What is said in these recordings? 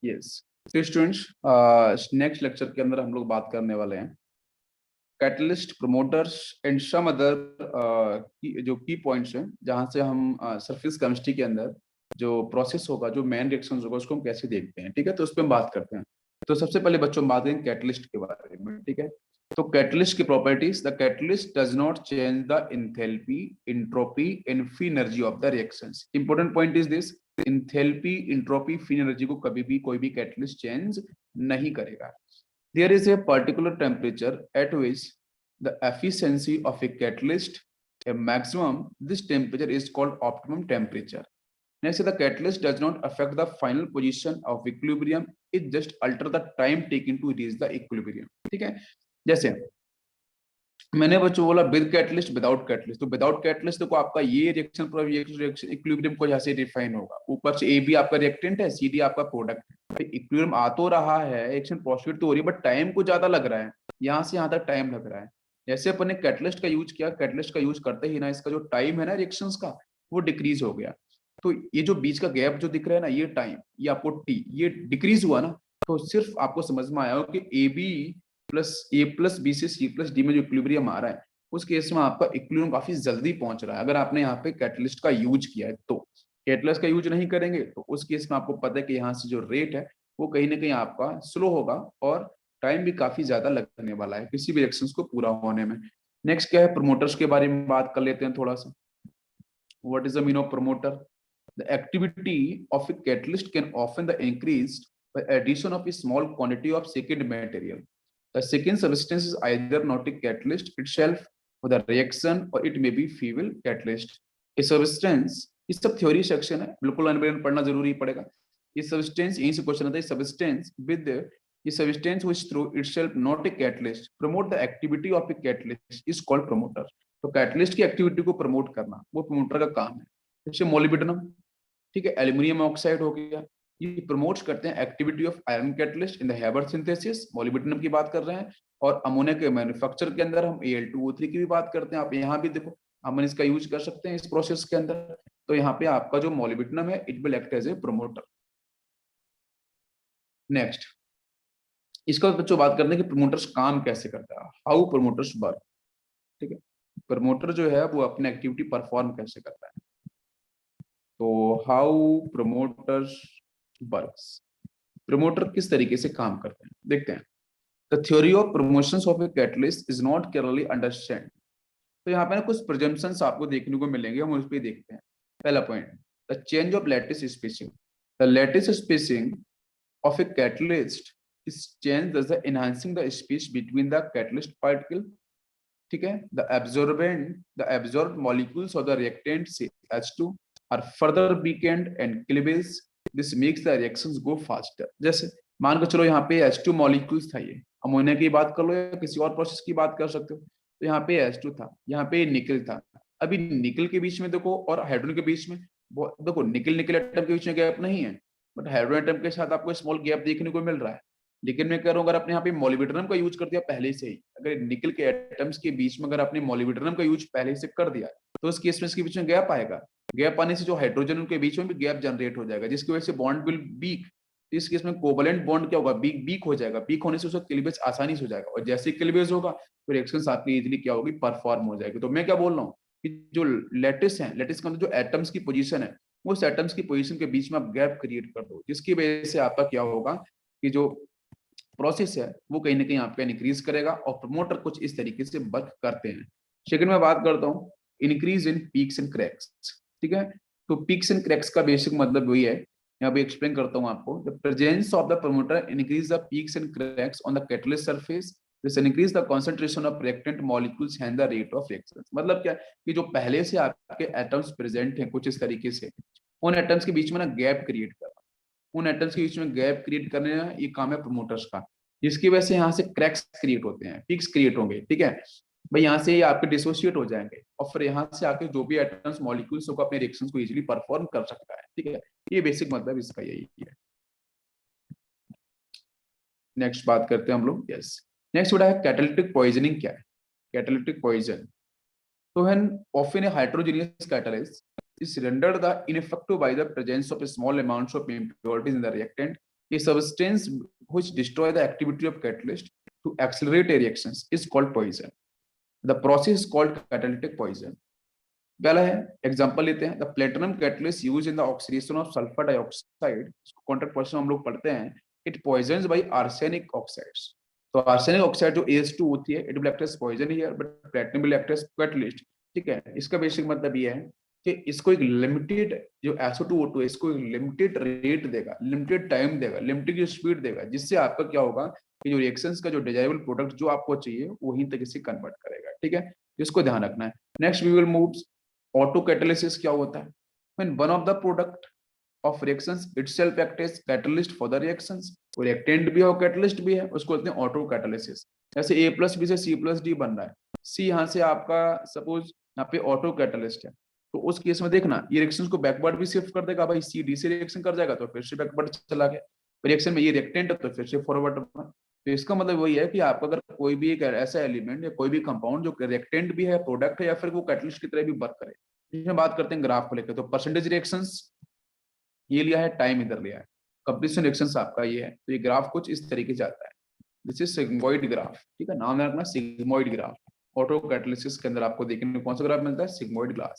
Yes, तो students next lecture के अंदर हम लोग बात करने वाले हैं catalyst, promoters and some other जो की पॉइंट्स हैं, जहां से हम सरफेस केमिस्ट्री के अंदर जो प्रोसेस होगा, जो मेन रिएक्शंस होगा, उसको हम कैसे देखते हैं। ठीक है, तो उस पर हम बात करते हैं। तो सबसे पहले बच्चों हम बात करेंगे कैटलिस्ट के बारे में। ठीक है, तो कैटलिस्ट की properties, the catalyst does not change the enthalpy, entropy and free energy of the reactions. Important point is this, enthalpy, entropy, free energy को कभी भी कोई भी कैटलिस्ट चेंज नहीं करेगा। There is a particular temperature at which the efficiency of a catalyst a maximum. This temperature is called optimum temperature. Next, the catalyst does not affect the final position of equilibrium. It just alter the time taken to reach the equilibrium. ठीक है, जैसे मैंने बच्चों बोला with catalyst, without catalyst. तो without catalyst देखो आपका ये रिएक्शन पूरा रिएक्शन इक्विलिब्रियम को जैसे रिफाइन होगा, ऊपर से ए बी आपका रिएक्टेंट है, सी डी आपका प्रोडक्ट है। इक्विलिब्रियम आ तो रहा है, रिएक्शन प्रोसीड तो हो रही है, बट टाइम को ज्यादा लग रहा है, यहाँ से यहाँ तक टाइम लग रहा है। जैसे अपन ने कैटलिस्ट का यूज किया, कैटलिस्ट का यूज करते ही ना इसका जो टाइम है ना रिएक्शंस का, वो डिक्रीज हो गया। तो ये जो बीच का गैप जो दिख रहा है ना, ये टाइम, ये आपको टी, ये डिक्रीज हुआ ना। तो सिर्फ आपको समझ में आया हो कि A B plus A plus B से सी प्लस डी में जो इक्विलिब्रियम आ रहा है, उस केस में आपका इक्विलिब्रियम काफी जल्दी पहुंच रहा है, अगर आपने यहाँ पे कैटलिस्ट का यूज किया है तो। कैटलिस्ट का यूज नहीं करेंगे तो उस केस में आपको पता है कि यहाँ से जो रेट है वो कहीं ना कहीं आपका स्लो होगा, और टाइम भी काफी ज्यादा लगने वाला है किसी भी रिएक्शन को पूरा होने में। नेक्स्ट क्या है, प्रोमोटर्स के बारे में बात कर लेते हैं थोड़ा सा। What is the mean of promoter? The activity of a catalyst can often be increased by addition of a small quantity of second material. The second substance is either not a catalyst itself for the reaction, or it may be fuel catalyst. A substance, ये सब theory section है, बिल्कुल अनबेन पढ़ना जरूरी पड़ेगा। ये substance, यहीं से क्वेश्चन आता है, सब्सटेंस विद ये substance which through itself not a catalyst promote the activity of a catalyst is called promoter. तो कैटलिस्ट की एक्टिविटी को प्रमोट करना वो प्रमोटर का काम है। जैसे मोलिब्डेनम, ठीक है, एल्यूमिनियम ऑक्साइड हो गया, ये प्रमोट्स करते हैं activity of iron catalyst in the Haber synthesis, molybdenum की बात कर रहे हैं। और अमोनिया के मैन्युफैक्चर के अंदर हम Al2O3 की भी बात करते हैं। आप यहाँ भी देखो, हम इसका यूज कर सकते हैं इस प्रोसेस के अंदर। तो यहाँ पे आपका जो मोलिब्डेनम है, it will act as a promoter. Next, इसका बच्चों बात करते हैं कि प्रमोटर्स काम कैसे करता है, हाउ प्रमोटर्स वर्क। ठीक है, प्रमोटर जो है वो अपनी एक्टिविटी परफॉर्म कैसे करता है। तो हाउ प्रमोटर्स वर्क्स, प्रमोटर किस तरीके से काम करते हैं देखते हैं। The theory of promotions of a catalyst is not clearly understand. तो यहाँ पे ना कुछ प्रिजम्पशंस आपको देखने को मिलेंगे, हम उस पर देखते हैं। पहला point, the change of lattice spacing. The lattice spacing of a catalyst is change thus enhancing the space between the catalyst particle। ठीक है, the absorbed molecules of the reactant say H2 are further weakened and cleavage। This makes the reactions go faster। जैसे मान के चलो यहाँ पे H2 molecules था, ये अमोनिया की बात कर लो या किसी और प्रोसेस की बात कर सकते हो। तो यहाँ पे H2 था, यहाँ पे निकल था। अभी निकल के बीच में देखो और हाइड्रोजन के बीच में देखो, निकल निकल एटम के बीच में गैप नहीं है, बट हाइड्रोजन एटम के साथ आपको स्मॉल गैप देखने को मिल रहा है। लेकिन मैं कह रहा हूँ, अगर आपने यहाँ पे मोलिब्डेनम का यूज कर दिया पहले से ही, अगर निकल के एटम्स के बीच में अगर आपने मोलिब्डेनम का यूज पहले से कर दिया, तो उस केस में इसके बीच में गैप आएगा। गैप आने से जो हाइड्रोजन उनके बीच में भी गैप जनरेट हो जाएगा, जिसकी वजह से बॉन्ड विल वीक। इस केस में कोवलेंट बॉन्ड क्या होगा, वीक हो जाएगा। वीक होने से उसका क्लीवेज आसानी से हो जाएगा, और जैसे क्लीवेज होगा तो रिएक्शंस आपकी इजीली क्या होगी, परफॉर्म हो जाएगी। तो मैं क्या बोल रहा हूँ कि जो लेटिस है, लेटिस के अंदर जो एटम्स की पोजीशन है, उस एटम्स की पोजीशन के बीच में आप गैप क्रिएट कर दो, जिसकी वजह से आपका क्या होगा कि जो प्रोसेस है वो कहीं ना कहीं आपका इंक्रीज करेगा। और प्रमोटर कुछ इस तरीके से वर्क करते हैं। सेकंड में बात करता हूँ increase in peaks and cracks. ठीक है, तो पीक्स एंड क्रैक्स का बेसिक मतलब वही है, यहाँ पे एक्सप्लेन करता हूँ आपको। The presence of the promoter increase the peaks and cracks on the catalyst surface. This increase the concentration of reactant molecules and the rate of reaction. मतलब क्या कि जो पहले से आपके एटम्स प्रेजेंट हैं कुछ इस तरीके से, उन एटम्स के बीच में ना गैप क्रिएट करना, उन एटम्स के बीच में गैप क्रिएट करने का ये काम है प्रमोटर्स का, जिसकी वजह से यहाँ से क्रैक्स क्रिएट होते हैं, पीक्स क्रिएट होंगे। ठीक है भाई, यहाँ से ये आपके डिसोसिएट हो जाएंगे, और फिर यहाँ से आके जो भी एटम्स मॉलिक्यूल्स होगा अपने रिएक्शंस को इजीली परफॉर्म कर सकता है। ठीक है, ये बेसिक मतलब इसका यही है। नेक्स्ट बात करते हैं हम लोग। यस, नेक्स्ट बेटा है कैटालिटिक पॉइजनिंग। क्या है कैटालिटिक पॉइजन? तो when often a heterogeneous catalyst is rendered the ineffective by the presence of a small amounts of impurities in the reactant, A substance which destroy the activity of catalyst to accelerate a reactions is called poison. The process is called catalytic poison. पहला है example लेते हैं, the platinum catalyst use in the oxidation of sulphur dioxide, contact process हम लोग पढ़ते हैं, it poisons by arsenic oxides. तो arsenic oxide जो AS2 होती है, it will act as poison here, but platinum will act as catalyst. ठीक है, इसका बेसिक मतलब ये है कि इसको एक लिमिटेड जो SO2O2 है, इसको एक लिमिटेड रेट देगा, लिमिटेड टाइम देगा, लिमिटेड स्पीड देगा, जिससे आपका क्या होगा कि जो रिएक्शंस का जो डिजायरेबल प्रोडक्ट जो आपको चाहिए वहीं तक इसे कन्वर्ट करेगा। ठीक है, इसको ध्यान रखना है। Next we will move auto catalysis. क्या होता है? When one of the product of reactions itself act as catalyst for the reactions, वो रिएक्टेंट भी है और कैटलिस्ट भी है, उसको कहते हैं ऑटो कैटालिसिस। जैसे A+B से C+D बन रहा है, C यहाँ से आपका सपोज यहाँ पे ऑटो कैटालिस्ट है, तो उस केस में देखना ये रिएक्शंस को बैकवर्ड भी शिफ्ट कर देगा, भाई C D से रिएक्शन कर जाएगा तो फिर से बैकवर्ड चला गया, रिएक्शन में ये रिएक्टेंट है तो फिर से फॉरवर्ड। तो इसका मतलब वही है कि आपका अगर कोई भी एक ऐसा एलिमेंट या कोई भी कंपाउंड जो रिएक्टेंट भी है, प्रोडक्ट है, या फिर वो कैटलिस्ट की तरह भी वर्क करे। इसमें बात करते हैं ग्राफ को लेकर, तो परसेंटेज रिएक्शंस ये लिया है, टाइम इधर लिया है, कंप्लीशन रिएक्शंस आपका ये है। तो ये ग्राफ कुछ इस तरीके से आता है, दिस इज सिग्मोइड ग्राफ। ठीक है, नाम रखना सिग्मोइड ग्राफ। ऑटो कैटालिसिस के अंदर आपको देखने को कौन सा ग्राफ मिलता है? Sigmoid graph.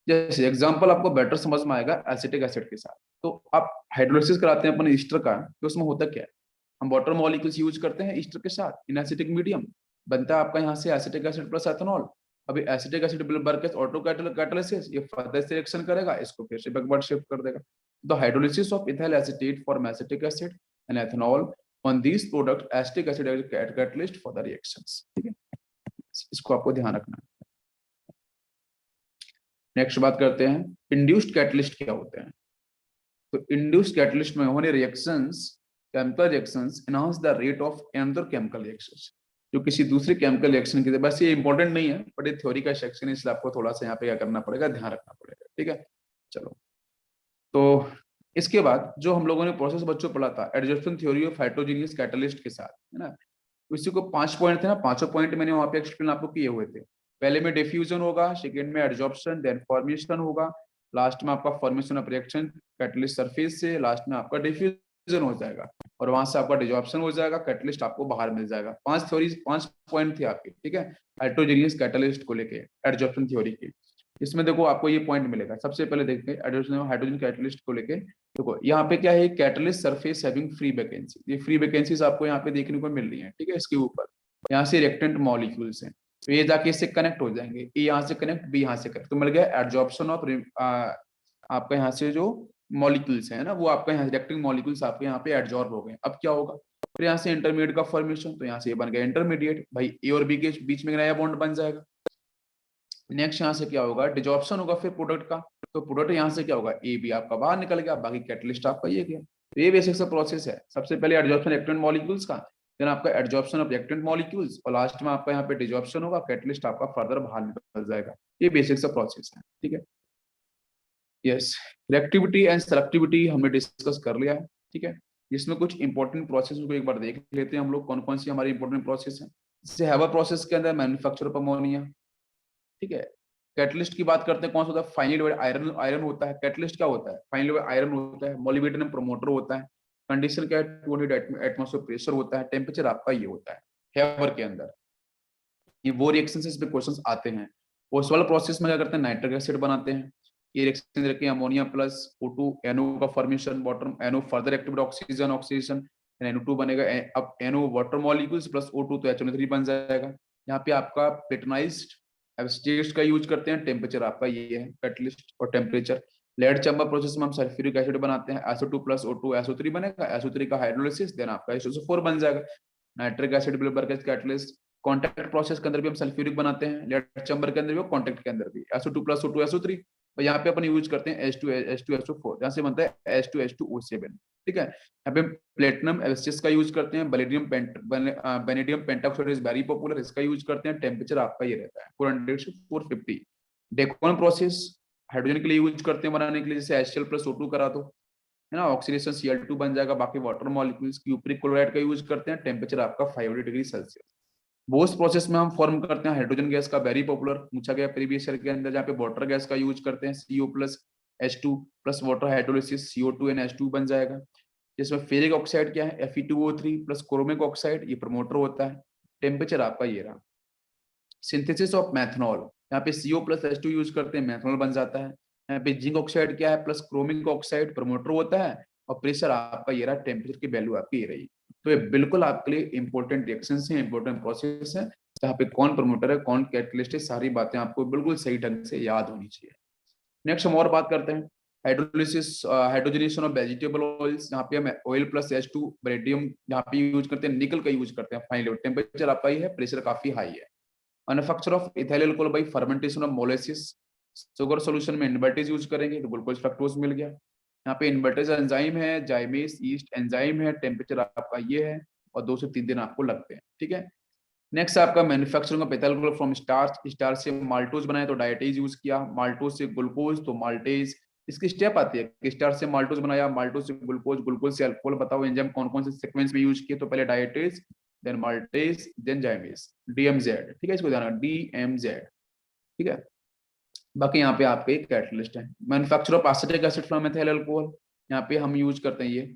जैसे एग्जांपल आपको बेटर समझ में आएगा एसिटिक एसिड के साथ। तो आप हाइड्रोलिसिस कराते हैं अपन ईस्टर का, तो उसमें होता क्या है, हम वाटर मॉलिक्यूल्स यूज करते हैं ईस्टर के साथ इन एसिटिक मीडियम, बनता है आपका यहाँ से एसिटिक एसिड प्लस एथेनॉल। अभी acetic acid will work as auto catalysis, ये फर्दर से रिएक्शन करेगा, इसको फिर से बैकवर्ड शिफ्ट कर देगा। The hydrolysis of ethyl acetate for acetic acid and ethanol on this product acetic acid as catalyst for the reactions. ठीक है, इसको आपको ध्यान रखना है। नेक्स्ट बात करते हैं इंड्यूस्ड कैटलिस्ट क्या होते हैं। तो इंड्यूस्ड कैटलिस्ट में होने reactions, chemical reactions enhance the rate of another chemical reactions, जो किसी दूसरे केमिकल रिएक्शन की, बस ये इंपॉर्टेंट नहीं है बट ये थ्योरी का सेक्शन है, इसलिए आपको थोड़ा सा यहाँ पे क्या करना पड़ेगा, ध्यान रखना पड़ेगा। ठीक है, चलो। तो इसके बाद जो हम लोगों ने प्रोसेस बच्चों पढ़ा था adsorption theory of heterogeneous catalyst के साथ, है ना, इसी को 5 पॉइंट थे ना, 5 पॉइंट मैंने वहां पे एक्सप्लेन आपको किए हुए थे। पहले में डिफ्यूजन होगा, सेकंड में एडजॉर्प्शन, देन फॉर्मेशन होगा, लास्ट में आपका formation of reaction catalyst surface से, लास्ट में आपका डिफ्यूजन हो जाएगा और वहां से आपका डिजॉर्प्शन हो जाएगा, कैटलिस्ट आपको बाहर मिल जाएगा। 5 थ्योरी, 5 पॉइंट थे आपके। ठीक है, हेटेरोजेनियस कैटलिस्ट को लेके एडजॉर्प्शन थ्योरी की। इसमें देखो आपको ये पॉइंट मिलेगा। सबसे पहले देखते हैं हाइड्रोजन कैटलिस्ट को लेके। देखो यहाँ पे क्या है, catalyst surface having free vacancy, ये फ्री वैकेंसीज आपको यहाँ पे देखने को मिल रही है। ठीक है, इसके ऊपर यहाँ से रिएक्टेंट मॉलिक्यूल्स हैं, तो ये जाके इससे कनेक्ट हो जाएंगे, ए यहाँ से कनेक्ट, बी यहाँ से कनेक्ट, तो मिल गया एडजॉर्प्शन ऑफ आपका यहाँ से जो मॉलिक्यूल्स है ना, वो आपका यहाँ रिएक्टिंग मॉलिक्यूल्स आपके यहाँ पे एडजॉर्ब हो गए। अब क्या होगा, फिर यहाँ से इंटरमीडिएट का फॉर्मेशन, तो यहाँ से ये बन गया इंटरमीडिएट, भाई ए और बी के बीच में नया बॉन्ड बन जाएगा। नेक्स्ट यहाँ से क्या होगा, डिजॉर्प्शन होगा फिर प्रोडक्ट का, तो प्रोडक्ट यहाँ से क्या होगा, ए बी आपका बाहर निकल गया, बाकी कैटलिस्ट आपका ये गया। तो ये बेसिक सा प्रोसेस है, सबसे पहले एडजॉर्प्शन रिएक्टेंट मॉलिक्यूल्स का, देन आपका एडजॉर्प्शन ऑफ रिएक्टेंट मॉलिक्यूल्स, और लास्ट में आपका यहाँ पे डिजॉर्प्शन होगा, कैटलिस्ट आपका फर्दर बाहर निकल जाएगा। ये बेसिक सा प्रोसेस है। ठीक है, यस, रिएक्टिविटी एंड सेलेक्टिविटी हमने डिस्कस कर लिया है। ठीक है, इसमें कुछ इंपॉर्टेंट प्रोसेस को एक बार देख लेते हैं हम लोग, कौन कौन सी हमारी इंपॉर्टेंट प्रोसेस है। जैसे हैवर प्रोसेस के अंदर मैन्युफैक्चर ऑफ अमोनिया। ठीक है, कैटलिस्ट की बात करते हैं, कौन सा होता है, फाइनली आयरन, आयरन होता है। कैटलिस्ट क्या होता है, फाइनली आयरन होता है। मोलिब्डेनम प्रमोटर होता है। कंडीशन क्या है, 200 एटमॉस्फेयर प्रेशर होता है। टेम्परेचर आपका ये होता है हैवर के अंदर। ये वो रिएक्शन से इस पे क्वेश्चंस आते हैं। उस वाला प्रोसेस में क्या करते हैं, नाइट्रिक एसिड बनाते हैं, ये रिएक्शन रखते हैं, अमोनिया प्लस O2 NO का formation, water NO further active oxygen, oxygen NO2 बनेगा, अब NO water molecules plus O2 तो HNO3 बन जाएगा। यहाँ पे आपका प्लेटनाइज्ड एसिटेट्स का यूज करते हैं, टेम्परेचर आपका ये है कैटलिस्ट और टेम्परेचर। लेड चैम्बर प्रोसेस में हम सल्फ्यूरिक एसिड बनाते हैं, SO2 प्लस O2 SO3 बनेगा, SO3 का हाइड्रोलिसिस, देन आपका SO4 बन जाएगा। Nitric acid will work as catalyst. Contact process के अंदर भी हम सल्फ्यूरिक बनाते हैं, लेड चैम्बर के अंदर भी, कॉन्टैक्ट के अंदर भी, SO2 प्लस O2 SO3। और यहाँ पे अपन यूज करते हैं H2SO4, जहाँ से बनता है H2H2O7। ठीक है, यहाँ पे प्लेटिनम एल्सिस का यूज करते हैं, vanadium pentoxide is very popular, इसका यूज करते हैं। टेम्परेचर आपका ये रहता है 400 से 450। डेकोन प्रोसेस हाइड्रोजन के लिए यूज करते हैं बनाने के लिए, जैसे HCl प्लस O2 करा दो, है ना, ऑक्सीडेशन Cl2 बन जाएगा। बाकी वाटर मॉलिक्यूल्स क्यूप्रिक क्लोराइड का यूज करते हैं, टेम्परेचर आपका 500 डिग्री सेल्सियस। बोस प्रोसेस में हम फॉर्म करते हैं हाइड्रोजन गैस का, वेरी पॉपुलर, पूछा गया प्रीवियस ईयर के अंदर, जहाँ पे वाटर गैस का यूज करते हैं, CO plus H2 plus water hydrolysis, CO2 NH2 बन जाएगा। जिसमें फेरिक ऑक्साइड क्या है, Fe2O3 प्लस क्रोमिक ऑक्साइड, ये प्रमोटर होता है। टेम्परेचर आपका ये रहा। सिंथेसिस ऑफ मैथनॉल, यहाँ पे CO प्लस H2 यूज करते हैं, मैथनॉल बन जाता है। यहाँ पे जिंक ऑक्साइड क्या है, प्लस क्रोमिक ऑक्साइड प्रमोटर होता है, और प्रेशर आपका ये रहा, टेम्परेचर की वैल्यू आपकी ये रही। तो ये बिल्कुल आपके लिए इंपॉर्टेंट रिएक्शन है, इंपॉर्टेंट प्रोसेस है, जहाँ पे कौन प्रमोटर है, कौन कैटलिस्ट है, सारी बातें आपको बिल्कुल सही ढंग से याद होनी चाहिए। नेक्स्ट हम और बात करते हैं hydrolysis, hydrogenation of vegetable oils. यहाँ पे हम ऑयल प्लस H2 बेरिडियम यहाँ पे यूज करते हैं, निकल का यूज करते हैं। फाइनली टेम्परेचर आपका ही है, प्रेशर काफी हाई है। Manufacture of ethyl alcohol bye fermentation of molasses. Sugar solution में इन्वर्टेज यूज करेंगे तो ग्लूकोज फ्रक्टोज मिल गया। यहाँ पे इन्वर्टेज एंजाइम है, जाइमेस ईस्ट एंजाइम है, टेम्परेचर आपका ये है, और 2 से 3 दिन आपको लगते हैं। ठीक है। नेक्स्ट आपका manufacturing of ethyl alcohol from starch. Starch से माल्टोज बनाए तो डायटेज यूज किया, माल्टोज से ग्लूकोज तो माल्टेज। इसकी स्टेप आती है कि स्टार्च से माल्टोज बनाया, माल्टोज से ग्लूकोज, ग्लूकोज से अल्कोहल। बताओ एंजाइम कौन कौन से सीक्वेंस में यूज किए, तो पहले diastase, then maltase, then zymase, DMZ। ठीक है, इसको ध्यान रखना, DMZ। ठीक है। बाकी यहाँ पे आपके कैटलिस्ट है। Manufacture of acetic acid from ethyl alcohol, यहाँ पे हम यूज करते हैं ये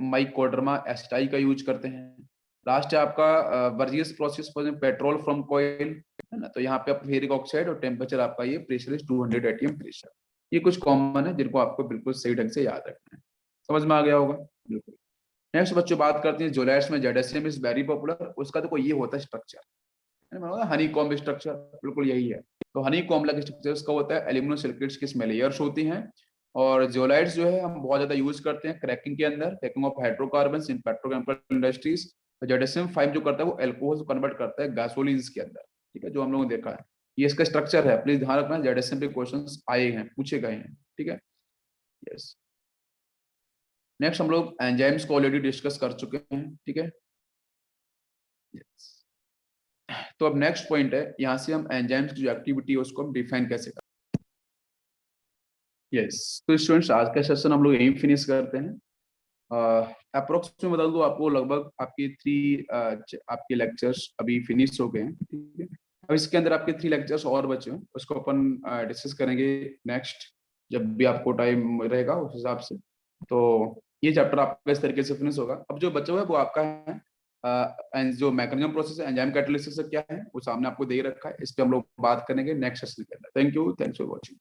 माइकोडर्मा एसिटाई का यूज करते हैं। लास्ट है आपका Bergius process for petrol from coil, है ना। तो यहाँ पे आप फेरिक ऑक्साइड, और टेम्परेचर आपका ये प्रेशर इज 200 atm प्रेशर। ये कुछ कॉमन है जिनको आपको बिल्कुल सही ढंग से याद रखना है। समझ में आ गया होगा, बिल्कुल। नेक्स्ट बच्चों बात करते हैं जोलाइट्स में ZSM इज वेरी पॉपुलर। उसका देखो ये होता है स्ट्रक्चर, हनी कॉम्ब स्ट्रक्चर, बिल्कुल यही है। तो हनी कॉम्ब लाइक स्ट्रक्चर उसका होता है, एल्यूमिनियम सिलिकेट्स की इसमें लेयर्स होती हैं। और जियोलाइट्स जो है हम बहुत ज्यादा यूज करते हैं क्रैकिंग के अंदर, cracking of hydrocarbons in petrochemical industries. ZSM5 जो करता है वो एल्कोहल को कन्वर्ट करता है गैसोलीन्स के अंदर। ठीक है, जो हम लोगों ने देखा है, ये इसका स्ट्रक्चर है, प्लीज ध्यान रखना। ZSM पे क्वेश्चंस आए हैं, पूछे गए हैं। ठीक है, यस। नेक्स्ट हम लोग एंजाइम्स को ऑलरेडी डिस्कस कर चुके हैं। ठीक है, यस। तो अब नेक्स्ट पॉइंट है, यहाँ से हम एंजाइम्स की जो एक्टिविटी है उसको हम डिफाइन कैसे करें। यस, तो स्टूडेंट्स आज का सेशन हम लोग यहीं फिनिश करते हैं। अप्रोक्स में बता दूं आपको, लगभग आपकी आपके लेक्चर्स अभी फिनिश हो गए हैं। ठीक है, अब इसके अंदर आपके 3 लेक्चर्स और बचे हैं, उसको अपन डिस्कस करेंगे नेक्स्ट, जब भी आपको टाइम रहेगा उस हिसाब से। तो ये चैप्टर आपका इस तरीके से फिनिश होगा। अब जो बचा हुआ है वो आपका है जो मैकेनिज्म प्रोसेस है, एंजाइम कैटालिसिस क्या है, वो सामने आपको दे रखा है। इस पे हम लोग बात करेंगे नेक्स्ट सेशन के अंदर। Thank you, thanks for watching.